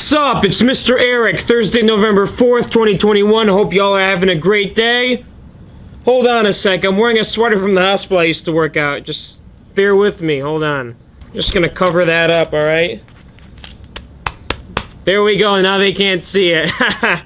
What's up? It's Mr. Eric, Thursday, November 4th, 2021. Hope y'all are having a great day. Hold on a sec. I'm wearing a sweater from the hospital I used to work out. Just bear with me. Hold on. Just gonna cover that up, alright? There we go. Now they can't see it.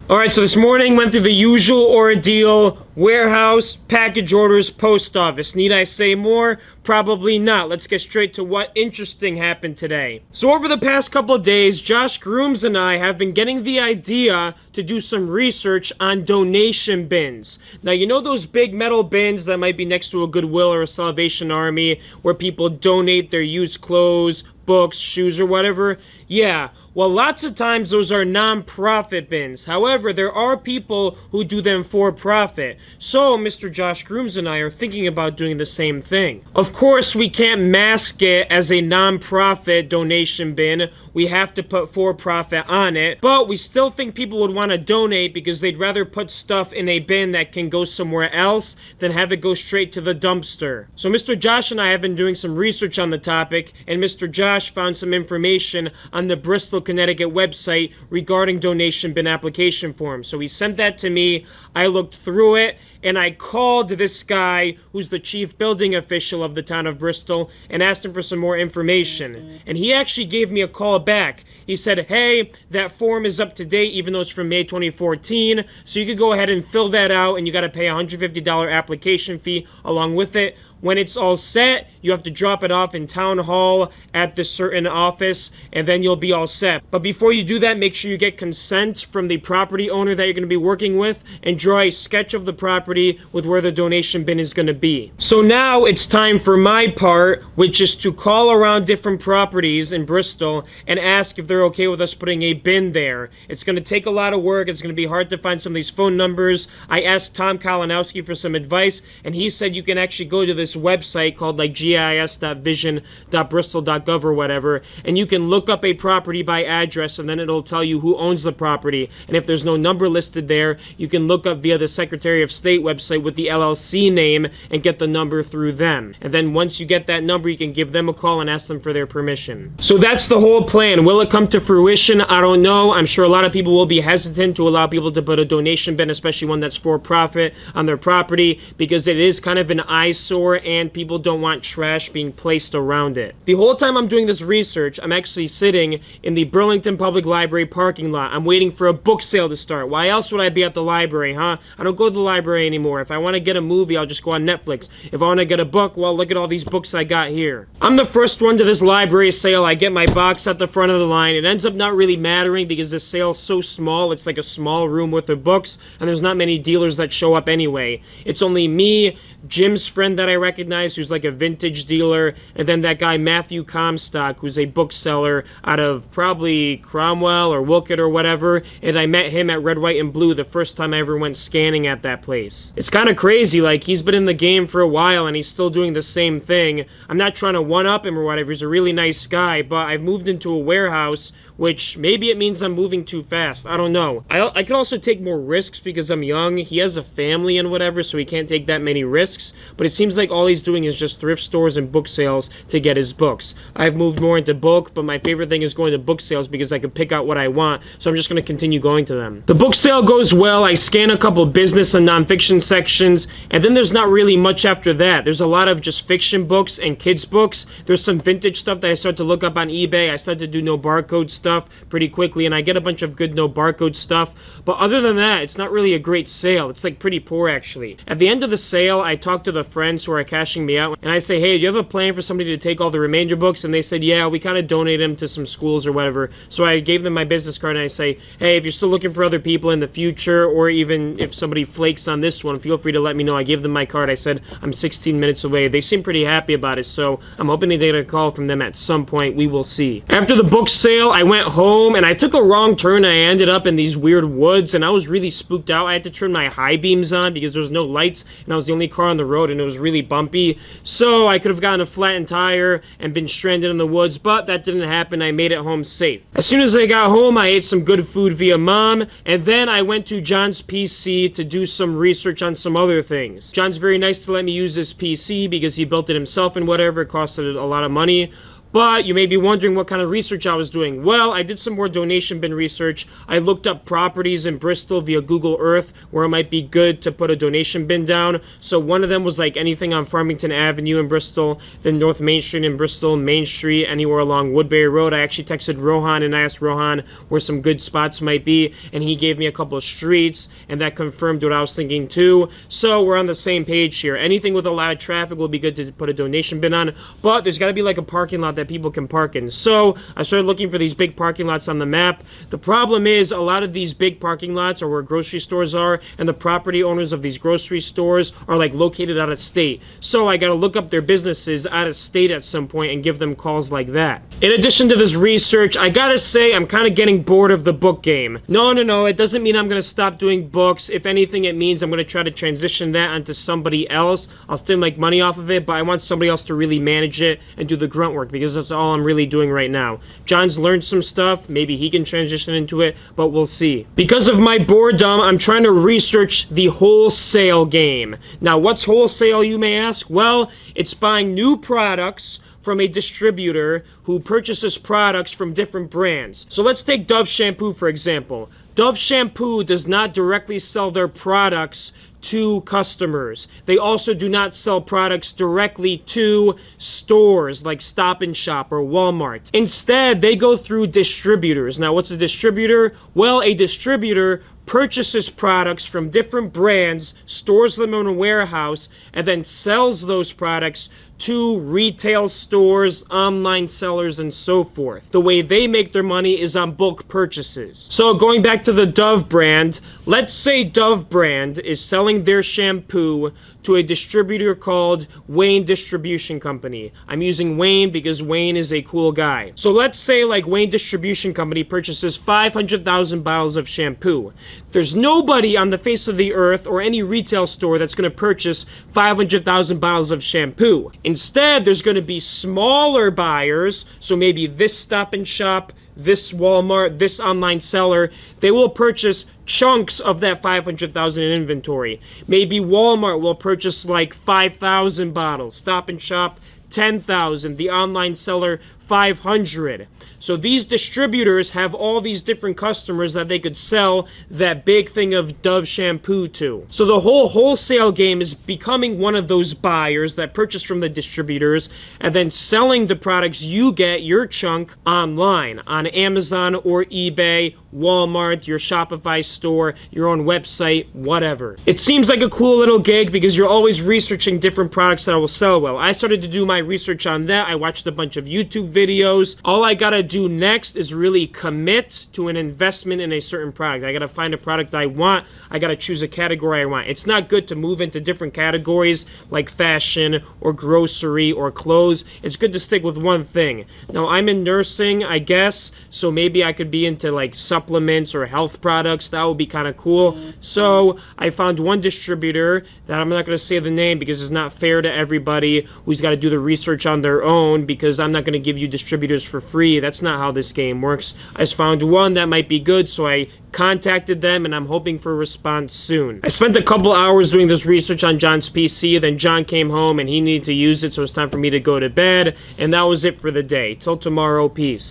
Alright, so this morning went through the usual ordeal. Warehouse, package orders, post office. Need I say more? Probably not. Let's get straight to what interesting happened today. So over the past couple of days, Josh Grooms and I have been getting the idea to do some research on donation bins. Now, you know those big metal bins that might be next to a Goodwill or a Salvation Army where people donate their used clothes, books, shoes, or whatever? Yeah. Well, lots of times those are non-profit bins. However, there are people who do them for profit. So, Mr. Josh Grooms and I are thinking about doing the same thing. Of course, we can't mask it as a non-profit donation bin. We have to put for profit on it. But we still think people would want to donate because they'd rather put stuff in a bin that can go somewhere else than have it go straight to the dumpster. So Mr. Josh and I have been doing some research on the topic, and Mr. Josh found some information on the Bristol, Connecticut website regarding donation bin application forms. So he sent that to me. I looked through it, and I called this guy who's the chief building official of the town of Bristol and asked him for some more information. And he actually gave me a call back. He said, hey, that form is up to date even though it's from May 2014, so you could go ahead and fill that out, and you got to pay a $150 application fee along with it. When it's all set, you have to drop it off in town hall at this certain office, and then you'll be all set. But before you do that, make sure you get consent from the property owner that you're going to be working with, and draw a sketch of the property with where the donation bin is going to be. So now it's time for my part, which is to call around different properties in Bristol and ask if they're okay with us putting a bin there. It's going to take a lot of work. It's going to be hard to find some of these phone numbers. I asked Tom Kalinowski for some advice, and he said you can actually go to this website called like gis.vision.bristol.gov or whatever, and you can look up a property by address, and then it'll tell you who owns the property. And if there's no number listed there, you can look up via the Secretary of State website with the LLC name and get the number through them. And then once you get that number, you can give them a call and ask them for their permission. So that's the whole plan. Will it come to fruition? I don't know. I'm sure a lot of people will be hesitant to allow people to put a donation bin, especially one that's for profit, on their property, because it is kind of an eyesore and people don't want trash being placed around it. The whole time I'm doing this research, I'm actually sitting in the Burlington Public Library parking lot. I'm waiting for a book sale to start. Why else would I be at the library, huh? I don't go to the library anymore. If I want to get a movie, I'll just go on Netflix. If I want to get a book, well, look at all these books I got here. I'm the first one to this library sale. I get my box at the front of the line. It ends up not really mattering because this sale's so small. It's like a small room worth of books, and there's not many dealers that show up anyway. It's only me, Jim's friend that I recognize, who's like a vintage dealer, and then that guy Matthew Comstock, who's a bookseller out of probably Cromwell or Wilkett or whatever, and I met him at Red, White, and Blue the first time I ever went scanning at that place. It's kind of crazy, like he's been in the game for a while and he's still doing the same thing. I'm not trying to one-up him or whatever, he's a really nice guy, but I've moved into a warehouse, which maybe it means I'm moving too fast. I don't know. I can also take more risks because I'm young. He has a family and whatever, so he can't take that many risks, but it seems like all he's doing is just thrift stores and book sales to get his books. I've moved more into bulk, but my favorite thing is going to book sales because I can pick out what I want, so I'm just going to continue going to them. The book sale goes well. I scan a couple business and nonfiction sections, and then there's not really much after that. There's a lot of just fiction books and kids books. There's some vintage stuff that I start to look up on eBay. I start to do no barcode stuff pretty quickly, and I get a bunch of good no barcode stuff, but other than that, it's not really a great sale. It's like pretty poor actually. At the end of the sale, I talk to the friends who are cashing me out, and I say, hey, do you have a plan for somebody to take all the remainder books? And they said, yeah, we kind of donate them to some schools or whatever. So I gave them my business card, and I say, hey, if you're still looking for other people in the future, or even if somebody flakes on this one, feel free to let me know. I gave them my card. I said, I'm 16 minutes away. They seem pretty happy about it, so I'm hoping to get a call from them at some point. We will see. After the book sale, I went home, and I took a wrong turn, and I ended up in these weird woods, and I was really spooked out. I had to turn my high beams on because there was no lights, and I was the only car on the road, and it was really bumpy, so I could have gotten a flattened tire and been stranded in the woods, but that didn't happen. I made it home safe. As soon as I got home, I ate some good food via mom, and then I went to John's PC to do some research on some other things. John's very nice to let me use this PC because he built it himself and whatever. It costed a lot of money. But you may be wondering what kind of research I was doing. Well, I did some more donation bin research. I looked up properties in Bristol via Google Earth where it might be good to put a donation bin down. So one of them was like anything on Farmington Avenue in Bristol, then North Main Street in Bristol, Main Street, anywhere along Woodbury Road. I actually texted Rohan and I asked Rohan where some good spots might be, and he gave me a couple of streets, and that confirmed what I was thinking too. So we're on the same page here. Anything with a lot of traffic will be good to put a donation bin on, but there's got to be like a parking lot that people can park in. So I started looking for these big parking lots on the map. The problem is a lot of these big parking lots are where grocery stores are, and the property owners of these grocery stores are like located out of state. So I got to look up their businesses out of state at some point and give them calls like that. In addition to this research, I gotta say I'm kind of getting bored of the book game. No, it doesn't mean I'm gonna stop doing books. If anything, it means I'm gonna try to transition that onto somebody else. I'll still make money off of it, but I want somebody else to really manage it and do the grunt work, because that's all I'm really doing right now. John's learned some stuff. Maybe he can transition into it, but we'll see. Because of my boredom, I'm trying to research the wholesale game. Now, what's wholesale, you may ask? Well, it's buying new products from a distributor who purchases products from different brands. So let's take Dove shampoo, for example. Dove shampoo does not directly sell their products to customers. They also do not sell products directly to stores like Stop and Shop or Walmart. Instead, they go through distributors. Now, what's a distributor? Well, a distributor purchases products from different brands, stores them in a warehouse, and then sells those products to retail stores, online sellers, and so forth. The way they make their money is on bulk purchases. So going back to the Dove brand, let's say Dove brand is selling their shampoo to a distributor called Wayne Distribution Company. I'm using Wayne because Wayne is a cool guy. So let's say like Wayne Distribution Company purchases 500,000 bottles of shampoo. There's nobody on the face of the earth or any retail store that's going to purchase 500,000 bottles of shampoo. Instead, there's going to be smaller buyers, so maybe this Stop and Shop, this Walmart, this online seller. They will purchase chunks of that 500,000 in inventory. Maybe Walmart will purchase like 5,000 bottles. Stop and Shop, 10,000. The online seller, 500. So these distributors have all these different customers that they could sell that big thing of Dove shampoo to. So the whole wholesale game is becoming one of those buyers that purchase from the distributors and then selling the products you get, your chunk, online on Amazon or eBay, Walmart, your Shopify store, your own website, whatever. It seems like a cool little gig because you're always researching different products that will sell well. I started to do my research on that. I watched a bunch of YouTube videos. All I gotta do next is really commit to an investment in a certain product. I gotta find a product I want. I gotta choose a category I want. It's not good to move into different categories like fashion or grocery or clothes. It's good to stick with one thing. Now, I'm in nursing, I guess, so maybe I could be into like supplements or health products. That would be kind of cool. So I found one distributor that I'm not gonna say the name because it's not fair to everybody who's got to do the research on their own, because I'm not going to give you distributors for free. That's not how this game works. I just found one that might be good, so I contacted them, and I'm hoping for a response soon. I spent a couple hours doing this research on John's PC, then John came home and he needed to use it, so it's time for me to go to bed, and that was it for the day. Till tomorrow, peace.